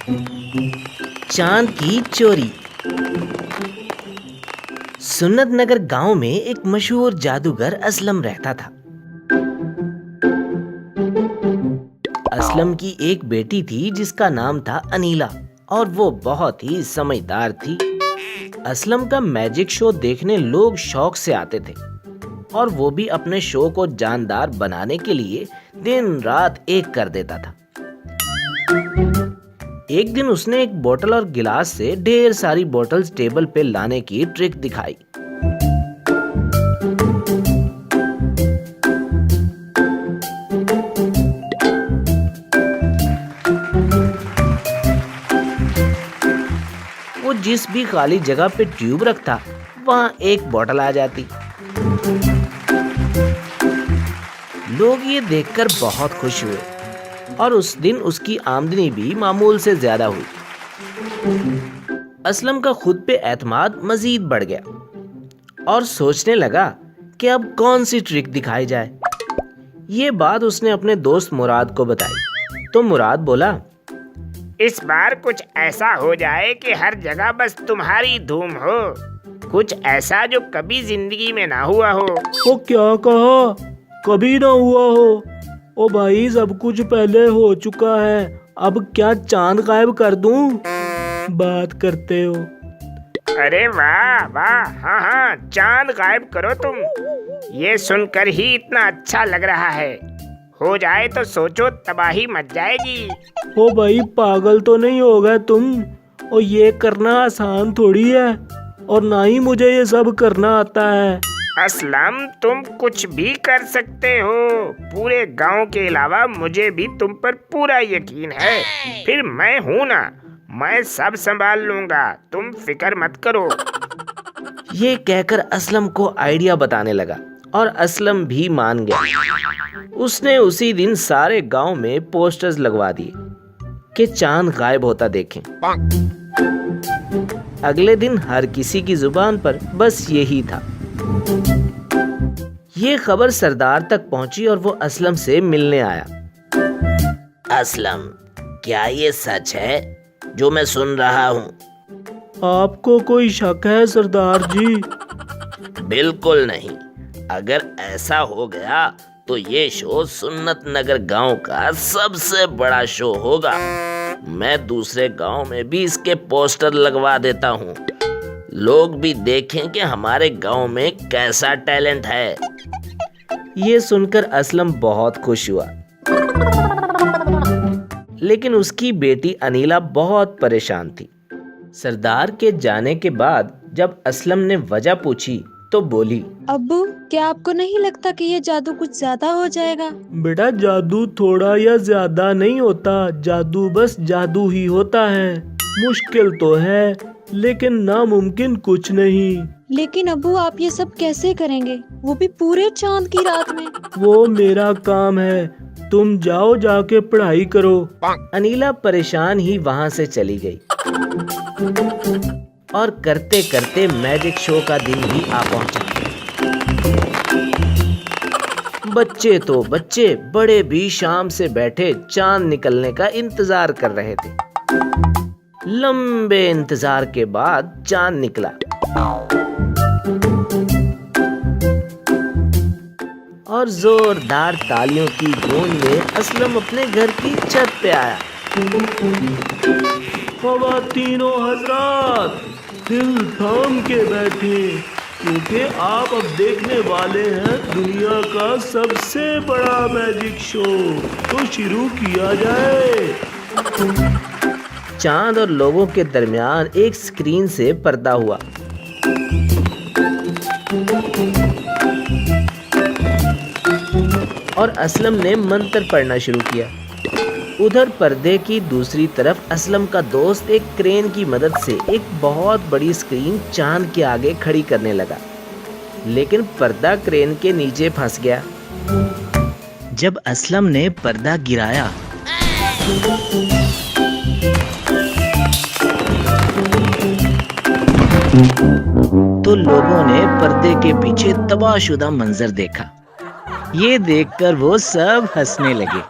चांद की चोरी। सुन्नत नगर गांव में एक मशहूर जादूगर असलम रहता था। असलम की एक बेटी थी जिसका नाम था अनीला, और वो बहुत ही समझदार थी। असलम का मैजिक शो देखने लोग शौक से आते थे, और वो भी अपने शो को जानदार बनाने के लिए दिन रात एक कर देता था। एक दिन उसने एक बोतल और गिलास से ढेर सारी बोतल्स टेबल पे लाने की ट्रिक दिखाई। वो जिस भी खाली जगह पे ट्यूब रखता, वहां एक बोतल आ जाती। लोग ये देखकर बहुत खुश हुए, और उस दिन उसकी आमदनी भी मामूल से ज्यादा हुई। असलम का खुद पे एतमाद मजीद बढ़ गया, और सोचने लगा कि अब कौन सी ट्रिक दिखाई जाए। ये बात उसने अपने दोस्त मुराद को बताई, तो मुराद बोला, इस बार कुछ ऐसा हो जाए कि हर जगह बस तुम्हारी धूम हो, कुछ ऐसा जो कभी जिंदगी में ना हुआ हो। वो क्या कहा? कभी ना हुआ हो? ओ भाई, सब कुछ पहले हो चुका है, अब क्या चांद गायब कर दूं? बात करते हो। अरे वाह वाह, हाँ हाँ, चांद गायब करो तुम। ये सुनकर ही इतना अच्छा लग रहा है। हो जाए तो सोचो, तबाही मच जाएगी। ओ भाई, पागल तो नहीं हो गए तुम? और ये करना आसान थोड़ी है, और ना ही मुझे ये सब करना आता है। असलम, तुम कुछ भी कर सकते हो। पूरे गांव के अलावा मुझे भी तुम पर पूरा यकीन है। फिर मैं हूं ना, मैं सब संभाल लूंगा, तुम फिक्र मत करो। ये कहकर असलम को आइडिया बताने लगा, और असलम भी मान गया। उसने उसी दिन सारे गांव में पोस्टर्स लगवा दिए कि चांद गायब होता देखें। अगले दिन हर किसी की जुबान पर बस यही था। ये खबर सरदार तक पहुंची, और वो असलम से मिलने आया। असलम, क्या ये सच है जो मैं सुन रहा हूँ? आपको कोई शक है सरदार जी? बिल्कुल नहीं। अगर ऐसा हो गया तो ये शो सुन्नत नगर गांव का सबसे बड़ा शो होगा। मैं दूसरे गांव में भी इसके पोस्टर लगवा देता हूँ। लोग भी देखें कि हमारे गांव में कैसा टैलेंट है। ये सुनकर असलम बहुत खुश हुआ, लेकिन उसकी बेटी अनीला बहुत परेशान थी। सरदार के जाने के बाद जब असलम ने वजह पूछी तो बोली, अब्बू, क्या आपको नहीं लगता कि ये जादू कुछ ज्यादा हो जाएगा? बेटा, जादू थोड़ा या ज्यादा नहीं होता, जादू बस जादू ही होता है। मुश्किल तो है, लेकिन नामुमकिन कुछ नहीं। लेकिन अब्बू, आप ये सब कैसे करेंगे, वो भी पूरे चांद की रात में? वो मेरा काम है, तुम जाओ, जाके पढ़ाई करो। अनीला परेशान ही वहां से चली गई, और करते करते मैजिक शो का दिन भी आ पहुंचा। बच्चे तो बच्चे, बड़े भी शाम से बैठे चांद निकलने का इंतजार कर रहे थे। लंबे इंतजार के बाद चांद निकला, और जोरदार तालियों की गूंज में असलम अपने घर की छत पे आया। ख़वातीनो हज़रात, दिल थाम के बैठे, क्योंकि आप अब देखने वाले हैं दुनिया का सबसे बड़ा मैजिक शो। तो शुरू किया जाए। चांद और लोगों के दरमियान एक स्क्रीन से पर्दा हुआ। और असलम ने मंत्र पढ़ना शुरू किया। उधर पर्दे की दूसरी तरफ असलम का दोस्त एक क्रेन की मदद से एक बहुत बड़ी स्क्रीन चांद के आगे खड़ी करने लगा, लेकिन पर्दा क्रेन के नीचे फंस गया। जब असलम ने पर्दा गिराया तो लोगों ने पर्दे के पीछे तबाहशुदा मंजर देखा। ये देखकर वो सब हंसने लगे।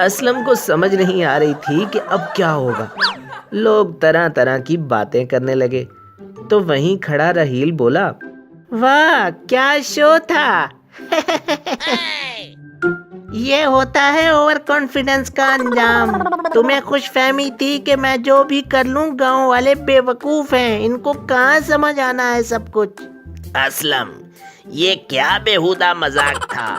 اسلم کو سمجھ نہیں آ رہی تھی کہ اب کیا ہوگا۔ لوگ طرح طرح کی باتیں کرنے لگے تو وہیں کھڑا رحیل بولا، واہ کیا شو تھا! یہ ہوتا ہے اوور کانفیڈنس کا انجام۔ تمہیں خوش فہمی تھی کہ میں جو بھی کر لوں گاؤں والے بے وقوف ہیں، ان کو کہاں سمجھ آنا ہے سب کچھ۔ اسلم، یہ کیا بیہودہ مذاق تھا؟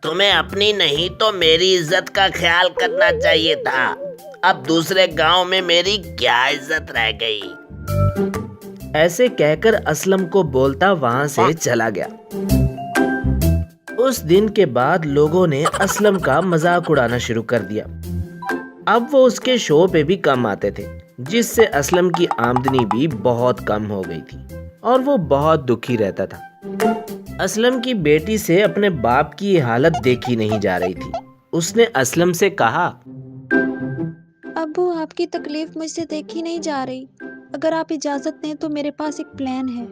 تمہیں اپنی نہیں تو میری عزت کا خیال کرنا چاہیے تھا۔ اب دوسرے گاؤں میں میری کیا عزت رہ گئی؟ ایسے کہہ کر اسلم کو بولتا وہاں سے چلا گیا۔ اس دن کے بعد لوگوں نے اسلم کا مذاق اڑانا شروع کر دیا۔ اب وہ اس کے شو پہ بھی کم آتے تھے، جس سے اسلم کی آمدنی بھی بہت کم ہو گئی تھی اور وہ بہت دکھی رہتا تھا۔ اسلم کی بیٹی سے اپنے باپ کی یہ حالت دیکھی نہیں جا رہی تھی۔ اس نے اسلم سے کہا، ابو آپ کی تکلیف مجھ سے دیکھی نہیں جا رہی، اگر آپ اجازت دیں تو میرے پاس ایک پلان ہے۔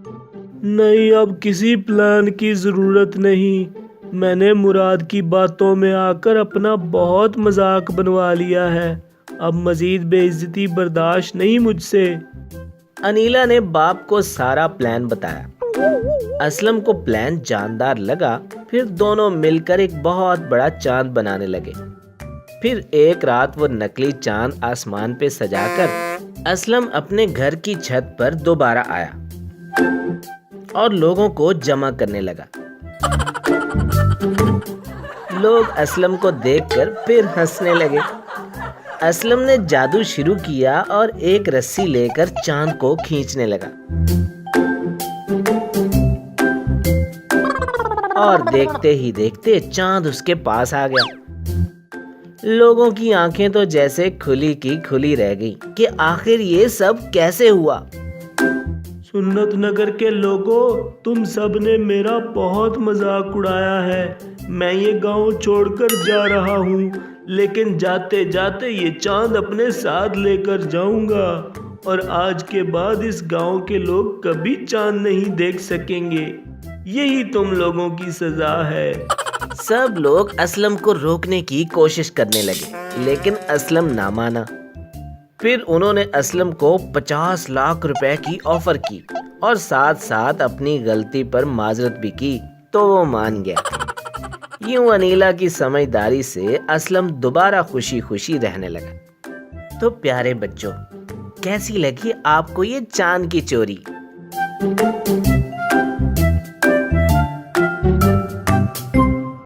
نہیں، اب کسی پلان کی ضرورت نہیں۔ میں نے مراد کی باتوں میں آ کر اپنا بہت مذاق بنوا لیا ہے، اب مزید بے عزتی برداشت نہیں مجھ سے۔ انیلا نے باپ کو سارا پلان بتایا۔ اسلم کو پلان جاندار لگا، پھر دونوں مل کر ایک بہت بڑا چاند بنانے لگے۔ پھر ایک رات وہ نکلی چاند آسمان پہ سجا کر اسلم اپنے گھر کی چھت پر دوبارہ آیا اور لوگوں کو جمع کرنے لگا۔ لوگ اسلم کو دیکھ کر پھر ہنسنے لگے۔ اسلم نے جادو شروع کیا اور ایک رسی لے کر چاند کو کھینچنے لگا اور دیکھتے ہی دیکھتے چاند اس کے پاس آ گیا۔ لوگوں کی آنکھیں تو جیسے کھلی کی کھلی رہ گئی کہ آخر یہ سب کیسے ہوا۔ سنت نگر کے لوگوں، تم سب نے میرا بہت مذاق اڑایا ہے۔ میں یہ گاؤں چھوڑ کر جا رہا ہوں، لیکن جاتے جاتے یہ چاند اپنے ساتھ لے کر جاؤں گا، اور آج کے بعد اس گاؤں کے لوگ کبھی چاند نہیں دیکھ سکیں گے۔ یہی تم لوگوں کی سزا ہے۔ سب لوگ اسلم کو روکنے کی کوشش کرنے لگے، لیکن اسلم نہ مانا۔ پھر انہوں نے اسلم کو 50 لاکھ روپے کی آفر کی اور ساتھ ساتھ اپنی غلطی پر معذرت بھی کی تو وہ مان گیا۔ یوں انیلا کی سمجھداری سے اسلم دوبارہ خوشی خوشی رہنے لگا۔ تو پیارے بچوں، کیسی لگی آپ کو یہ چاند کی چوری؟